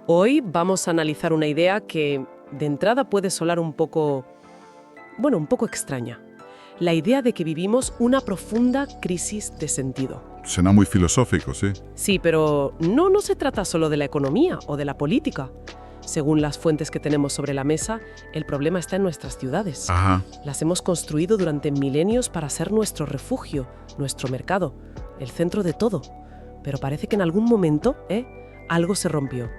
Hoy vamos a analizar una idea que de entrada puede sonar un poco extraña. La idea de que vivimos una profunda crisis de sentido. Suena muy filosófico, sí. Sí, pero no se trata solo de la economía o de la política. Según las fuentes que tenemos sobre la mesa, el problema está en nuestras ciudades. Ajá. Las hemos construido durante milenios para ser nuestro refugio, nuestro mercado, el centro de todo. Pero parece que en algún momento, algo se rompió.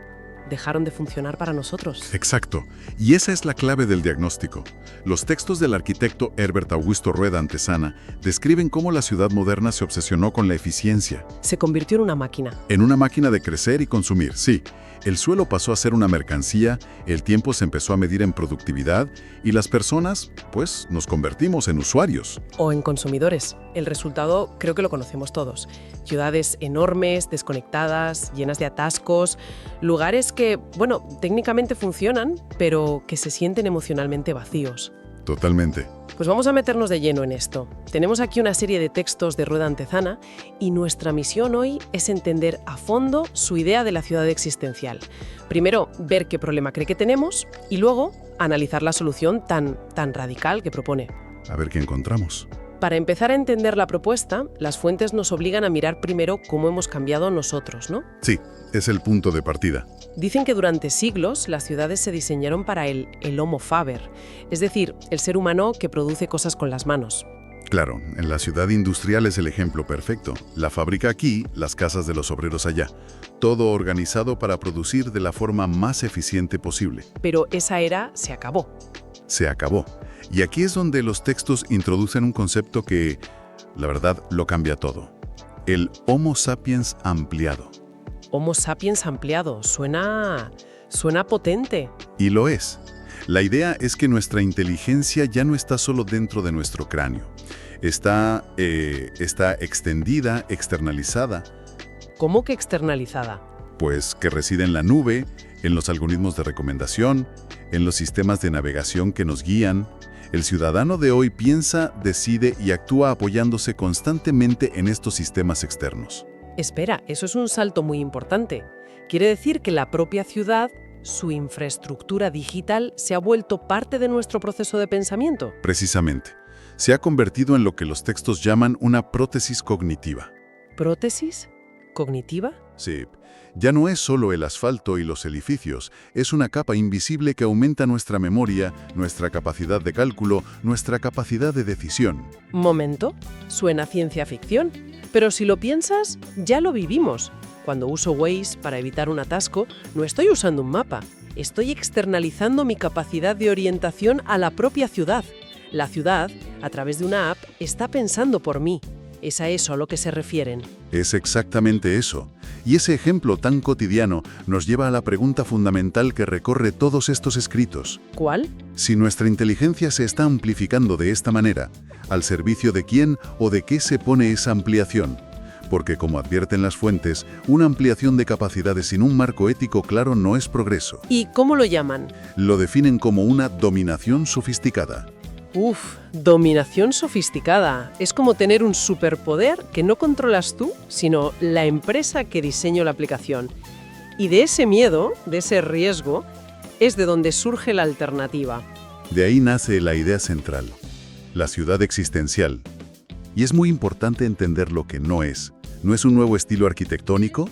Dejaron de funcionar para nosotros. Exacto. Y esa es la clave del diagnóstico. Los textos del arquitecto Herbert Augusto Rueda Antezana describen cómo la ciudad moderna se obsesionó con la eficiencia. Se convirtió en una máquina. En una máquina de crecer y consumir, sí. El suelo pasó a ser una mercancía, el tiempo se empezó a medir en productividad y las personas, pues, nos convertimos en usuarios. O en consumidores. El resultado creo que lo conocemos todos. Ciudades enormes, desconectadas, llenas de atascos, lugares que, técnicamente funcionan, pero que se sienten emocionalmente vacíos. Totalmente. Pues vamos a meternos de lleno en esto. Tenemos aquí una serie de textos de Rueda Antezana y nuestra misión hoy es entender a fondo su idea de la ciudad existencial. Primero, ver qué problema cree que tenemos y luego analizar la solución tan radical que propone. A ver qué encontramos. Para empezar a entender la propuesta, las fuentes nos obligan a mirar primero cómo hemos cambiado nosotros, ¿no? Sí, es el punto de partida. Dicen que durante siglos las ciudades se diseñaron para el Homo faber, es decir, el ser humano que produce cosas con las manos. Claro, en la ciudad industrial es el ejemplo perfecto. La fábrica aquí, las casas de los obreros allá. Todo organizado para producir de la forma más eficiente posible. Pero esa era se acabó. Se acabó. Y aquí es donde los textos introducen un concepto que, la verdad, lo cambia todo. El Homo sapiens ampliado. Homo sapiens ampliado. Suena potente. Y lo es. La idea es que nuestra inteligencia ya no está solo dentro de nuestro cráneo. Está extendida, externalizada. ¿Cómo que externalizada? Pues que reside en la nube, en los algoritmos de recomendación, en los sistemas de navegación que nos guían. El ciudadano de hoy piensa, decide y actúa apoyándose constantemente en estos sistemas externos. Espera, eso es un salto muy importante. Quiere decir que la propia ciudad, su infraestructura digital, se ha vuelto parte de nuestro proceso de pensamiento. Precisamente. Se ha convertido en lo que los textos llaman una prótesis cognitiva. ¿Prótesis? ¿Cognitiva? Sí. Ya no es solo el asfalto y los edificios, es una capa invisible que aumenta nuestra memoria, nuestra capacidad de cálculo, nuestra capacidad de decisión. Momento, suena ciencia ficción, pero si lo piensas, ya lo vivimos. Cuando uso Waze para evitar un atasco, no estoy usando un mapa, estoy externalizando mi capacidad de orientación a la propia ciudad. La ciudad, a través de una app, está pensando por mí. ¿Es a eso a lo que se refieren? Es exactamente eso. Y ese ejemplo tan cotidiano nos lleva a la pregunta fundamental que recorre todos estos escritos. ¿Cuál? Si nuestra inteligencia se está amplificando de esta manera, ¿al servicio de quién o de qué se pone esa ampliación? Porque, como advierten las fuentes, una ampliación de capacidades sin un marco ético claro no es progreso. ¿Y cómo lo llaman? Lo definen como una dominación sofisticada. Dominación sofisticada. Es como tener un superpoder que no controlas tú, sino la empresa que diseñó la aplicación. Y de ese miedo, de ese riesgo, es de donde surge la alternativa. De ahí nace la idea central, la ciudad existencial. Y es muy importante entender lo que no es. No es un nuevo estilo arquitectónico,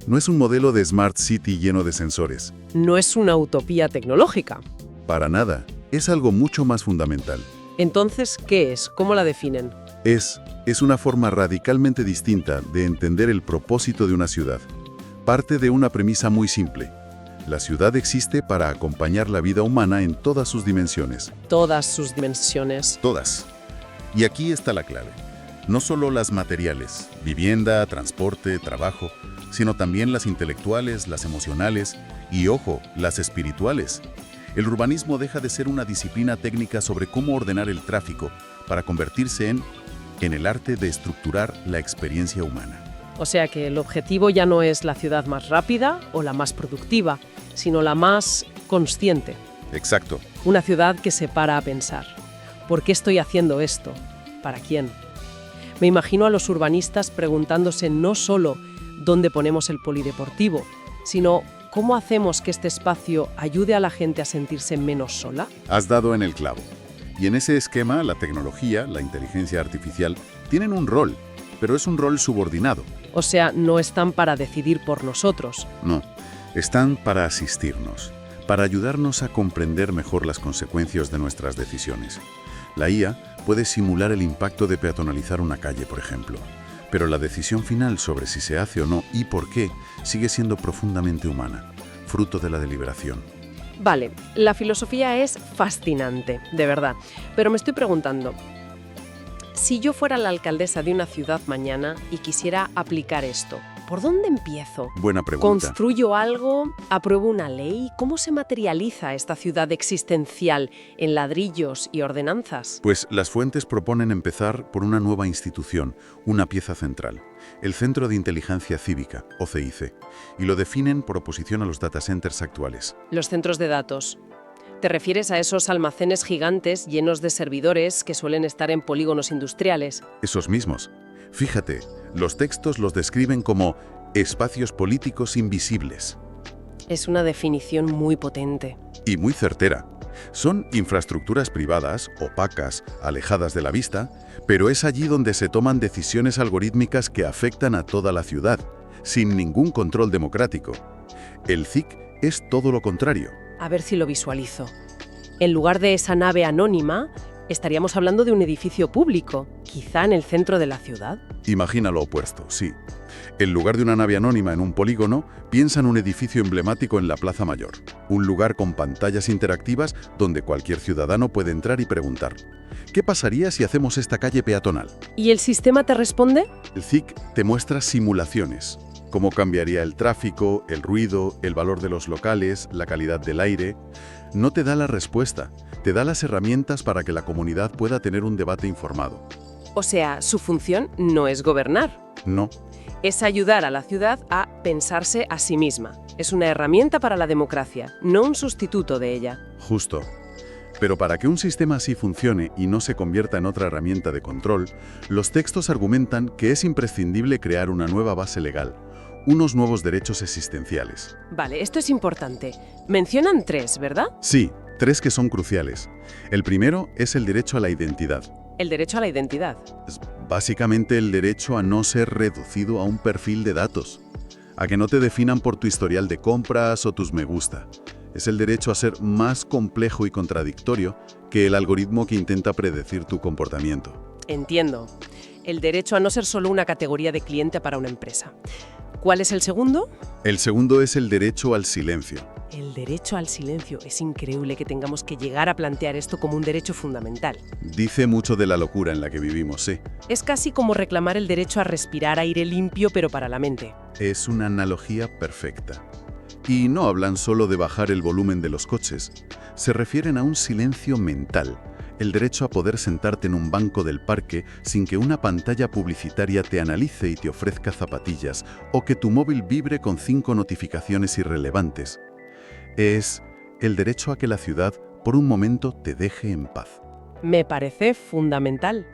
no es un modelo de Smart City lleno de sensores. No es una utopía tecnológica. Para nada. Es algo mucho más fundamental. Entonces, ¿qué es? ¿Cómo la definen? Es una forma radicalmente distinta de entender el propósito de una ciudad. Parte de una premisa muy simple. La ciudad existe para acompañar la vida humana en todas sus dimensiones. Todas sus dimensiones. Todas. Y aquí está la clave. No solo las materiales, vivienda, transporte, trabajo, sino también las intelectuales, las emocionales y, ojo, las espirituales. El urbanismo deja de ser una disciplina técnica sobre cómo ordenar el tráfico para convertirse en el arte de estructurar la experiencia humana. O sea que el objetivo ya no es la ciudad más rápida o la más productiva, sino la más consciente. Exacto. Una ciudad que se para a pensar. ¿Por qué estoy haciendo esto? ¿Para quién? Me imagino a los urbanistas preguntándose no solo dónde ponemos el polideportivo, sino ¿cómo hacemos que este espacio ayude a la gente a sentirse menos sola? Has dado en el clavo. Y en ese esquema, la tecnología, la inteligencia artificial, tienen un rol, pero es un rol subordinado. O sea, no están para decidir por nosotros. No, están para asistirnos, para ayudarnos a comprender mejor las consecuencias de nuestras decisiones. La IA puede simular el impacto de peatonalizar una calle, por ejemplo, pero la decisión final sobre si se hace o no y por qué sigue siendo profundamente humana, fruto de la deliberación. Vale, la filosofía es fascinante, de verdad, pero me estoy preguntando, si yo fuera la alcaldesa de una ciudad mañana y quisiera aplicar esto, ¿por dónde empiezo? Buena pregunta. ¿Construyo algo? ¿Apruebo una ley? ¿Cómo se materializa esta ciudad existencial en ladrillos y ordenanzas? Pues las fuentes proponen empezar por una nueva institución, una pieza central, el Centro de Inteligencia Cívica, o CIC, y lo definen por oposición a los data centers actuales. Los centros de datos. ¿Te refieres a esos almacenes gigantes llenos de servidores que suelen estar en polígonos industriales? Esos mismos. Fíjate, los textos los describen como espacios políticos invisibles. Es una definición muy potente. Y muy certera. Son infraestructuras privadas, opacas, alejadas de la vista, pero es allí donde se toman decisiones algorítmicas que afectan a toda la ciudad, sin ningún control democrático. El CIC es todo lo contrario. A ver si lo visualizo. En lugar de esa nave anónima, estaríamos hablando de un edificio público, quizá en el centro de la ciudad. Imagina lo opuesto, sí. En lugar de una nave anónima en un polígono, piensa en un edificio emblemático en la Plaza Mayor. Un lugar con pantallas interactivas donde cualquier ciudadano puede entrar y preguntar: ¿qué pasaría si hacemos esta calle peatonal? ¿Y el sistema te responde? El CIC te muestra simulaciones. Cómo cambiaría el tráfico, el ruido, el valor de los locales, la calidad del aire. No te da la respuesta, te da las herramientas para que la comunidad pueda tener un debate informado. O sea, su función no es gobernar. No. Es ayudar a la ciudad a pensarse a sí misma. Es una herramienta para la democracia, no un sustituto de ella. Justo. Pero para que un sistema así funcione y no se convierta en otra herramienta de control, los textos argumentan que es imprescindible crear una nueva base legal, unos nuevos derechos existenciales. Vale, esto es importante. Mencionan 3, ¿verdad? Sí, 3 que son cruciales. El primero es el derecho a la identidad. El derecho a la identidad. Es básicamente el derecho a no ser reducido a un perfil de datos, a que no te definan por tu historial de compras o tus me gusta. Es el derecho a ser más complejo y contradictorio que el algoritmo que intenta predecir tu comportamiento. Entiendo. El derecho a no ser solo una categoría de cliente para una empresa. ¿Cuál es el segundo? El segundo es el derecho al silencio. El derecho al silencio. Es increíble que tengamos que llegar a plantear esto como un derecho fundamental. Dice mucho de la locura en la que vivimos, sí. Es casi como reclamar el derecho a respirar aire limpio, pero para la mente. Es una analogía perfecta. Y no hablan solo de bajar el volumen de los coches. Se refieren a un silencio mental. El derecho a poder sentarte en un banco del parque sin que una pantalla publicitaria te analice y te ofrezca zapatillas, o que tu móvil vibre con 5 notificaciones irrelevantes. Es el derecho a que la ciudad, por un momento, te deje en paz. Me parece fundamental.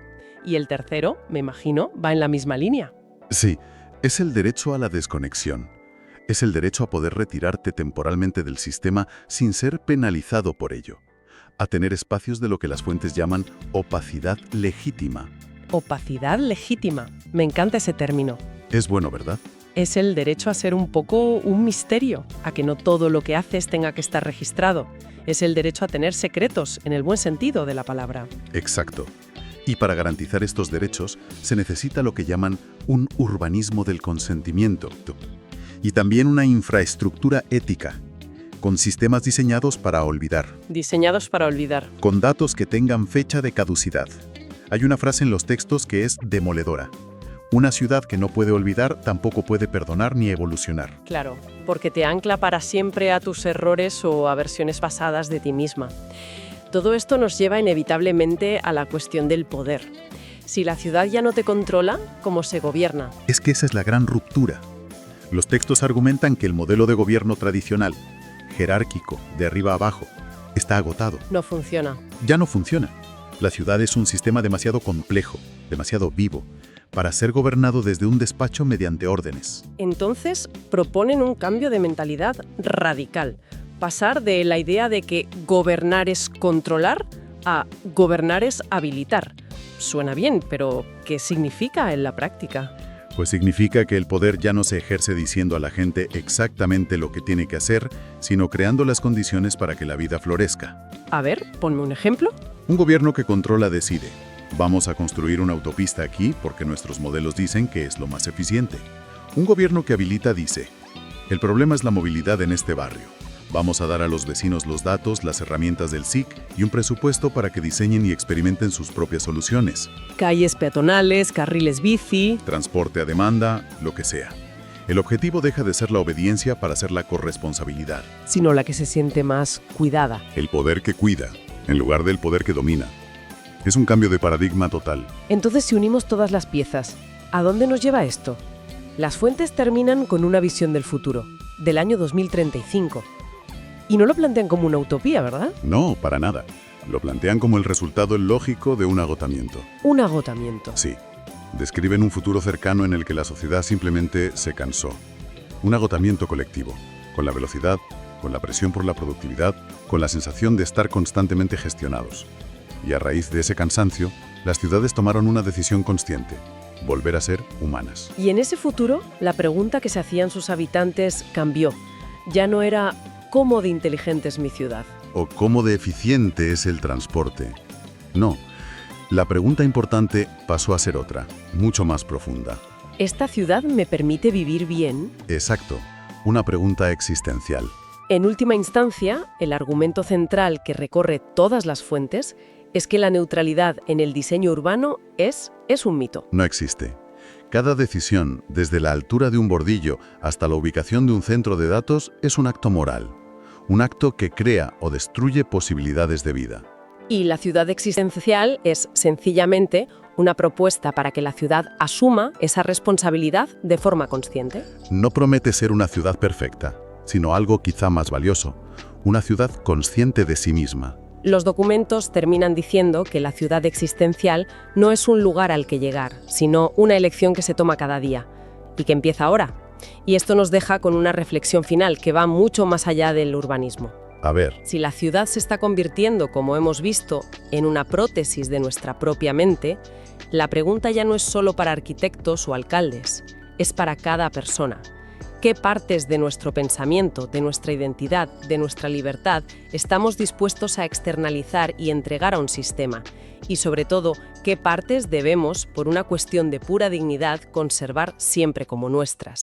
Y el tercero, me imagino, va en la misma línea. Sí, es el derecho a la desconexión. Es el derecho a poder retirarte temporalmente del sistema sin ser penalizado por ello. A tener espacios de lo que las fuentes llaman opacidad legítima. Opacidad legítima. Me encanta ese término. Es bueno, ¿verdad? Es el derecho a ser un poco un misterio, a que no todo lo que haces tenga que estar registrado. Es el derecho a tener secretos, en el buen sentido de la palabra. Exacto. Y para garantizar estos derechos se necesita lo que llaman un urbanismo del consentimiento. Y también una infraestructura ética, con sistemas diseñados para olvidar. Diseñados para olvidar. Con datos que tengan fecha de caducidad. Hay una frase en los textos que es demoledora. Una ciudad que no puede olvidar tampoco puede perdonar ni evolucionar. Claro, porque te ancla para siempre a tus errores o a versiones pasadas de ti misma. Todo esto nos lleva inevitablemente a la cuestión del poder. Si la ciudad ya no te controla, ¿cómo se gobierna? Es que esa es la gran ruptura. Los textos argumentan que el modelo de gobierno tradicional, jerárquico, de arriba a abajo, está agotado. No funciona. Ya no funciona. La ciudad es un sistema demasiado complejo, demasiado vivo, para ser gobernado desde un despacho mediante órdenes. Entonces, proponen un cambio de mentalidad radical. Pasar de la idea de que gobernar es controlar a gobernar es habilitar. Suena bien, pero ¿qué significa en la práctica? Pues significa que el poder ya no se ejerce diciendo a la gente exactamente lo que tiene que hacer, sino creando las condiciones para que la vida florezca. A ver, ponme un ejemplo. Un gobierno que controla decide: vamos a construir una autopista aquí porque nuestros modelos dicen que es lo más eficiente. Un gobierno que habilita dice: el problema es la movilidad en este barrio. Vamos a dar a los vecinos los datos, las herramientas del SIC y un presupuesto para que diseñen y experimenten sus propias soluciones. Calles peatonales, carriles bici. Transporte a demanda, lo que sea. El objetivo deja de ser la obediencia para ser la corresponsabilidad. Sino la que se siente más cuidada. El poder que cuida, en lugar del poder que domina. Es un cambio de paradigma total. Entonces, si unimos todas las piezas, ¿a dónde nos lleva esto? Las fuentes terminan con una visión del futuro, del año 2035. Y no lo plantean como una utopía, ¿verdad? No, para nada. Lo plantean como el resultado lógico de un agotamiento. Un agotamiento. Sí. Describen un futuro cercano en el que la sociedad simplemente se cansó. Un agotamiento colectivo, con la velocidad, con la presión por la productividad, con la sensación de estar constantemente gestionados. Y a raíz de ese cansancio, las ciudades tomaron una decisión consciente: volver a ser humanas. Y en ese futuro, la pregunta que se hacían sus habitantes cambió. Ya no era ¿cómo de inteligente es mi ciudad? O cómo de eficiente es el transporte. No. La pregunta importante pasó a ser otra, mucho más profunda. ¿Esta ciudad me permite vivir bien? Exacto. Una pregunta existencial. En última instancia, el argumento central que recorre todas las fuentes es que la neutralidad en el diseño urbano es un mito. No existe. Cada decisión, desde la altura de un bordillo hasta la ubicación de un centro de datos, es un acto moral. Un acto que crea o destruye posibilidades de vida. Y la ciudad existencial es sencillamente una propuesta para que la ciudad asuma esa responsabilidad de forma consciente. No promete ser una ciudad perfecta, sino algo quizá más valioso, una ciudad consciente de sí misma. Los documentos terminan diciendo que la ciudad existencial no es un lugar al que llegar, sino una elección que se toma cada día y que empieza ahora. Y esto nos deja con una reflexión final que va mucho más allá del urbanismo. A ver. Si la ciudad se está convirtiendo, como hemos visto, en una prótesis de nuestra propia mente, la pregunta ya no es solo para arquitectos o alcaldes, es para cada persona. ¿Qué partes de nuestro pensamiento, de nuestra identidad, de nuestra libertad estamos dispuestos a externalizar y entregar a un sistema? Y sobre todo, ¿qué partes debemos, por una cuestión de pura dignidad, conservar siempre como nuestras?